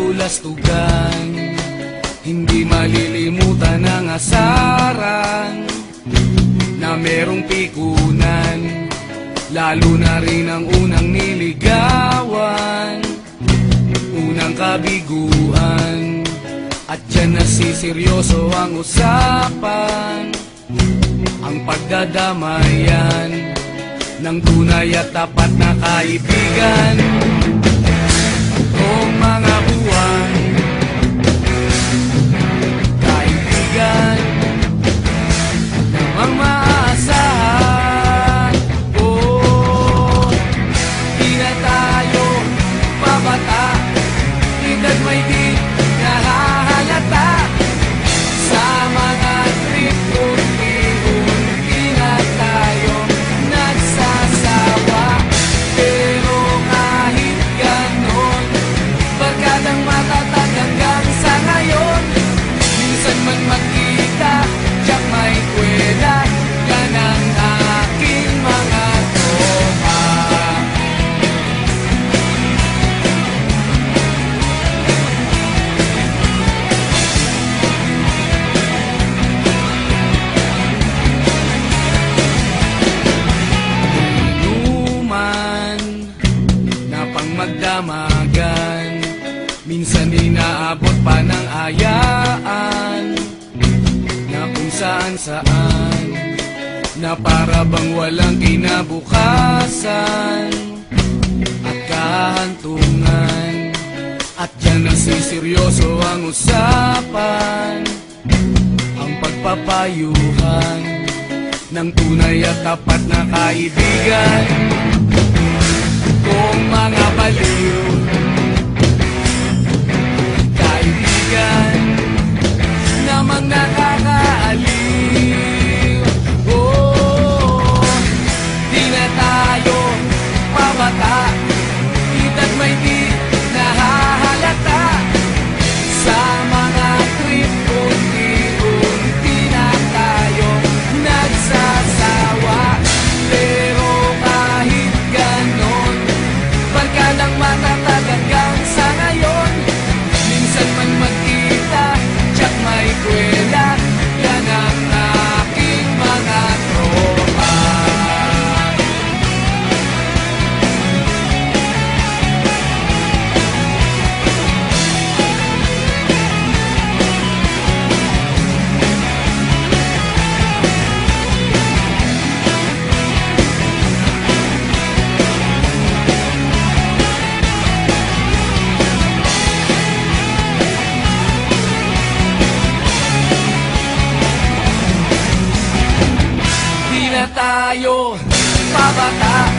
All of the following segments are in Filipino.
kabulastugan. Hindi malilimutan ang asaran na merong pikunan, lalo na rin ang unang niligawan, unang kabiguan. At dyan nasiseryoso ang usapan, ang pagdadamayan ng tunay at tapat na kaibigan. Kung mga buwan, kaibigan namang maaasahan. Oh, di na tayo pabata, edad may di nahahalata. Sa mga trip unti-unti na tayo nagsasawa. Pero kahit ganon, barkadang matatag hanggang sa ngayon. Minsan man magkita, tiyak may kwela, yan ang aking mga tropa. Inuman na pang magdamagan, minsan inaabot pa ng ayaan, na kung saan-saan, na para bang walang kinabukasan at kahantungan. At dyan nasiseryoso ang usapan, ang pagpapayuhan ng tunay at tapat na kaibigan. Kung mga baliw, kaibigan namang nakakaaliw. Oh, di na tayo pabata, edad may di nahahalata. Sa mga trip unti-unti na tayo nagsasawa. Pero kahit ganon, barkadang matatag hanggang sa ngayon. Minsan man magkita, tiyak may kwela, yan ang aking mga tropa. Di na tayo pabata,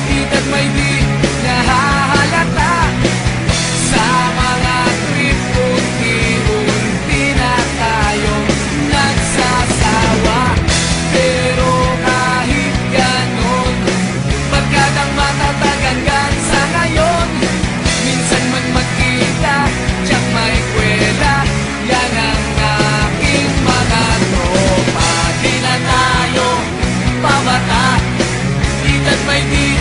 edad may di nahahalata. Sa mga trip unti-unti na tayo nagsasawa. Pero kahit ganon, barkadang matatag hanggang sa ngayon. Minsan man magkita, tiyak may kwela, yan ang aking mga tropa. Di na tayo pabata, edad may di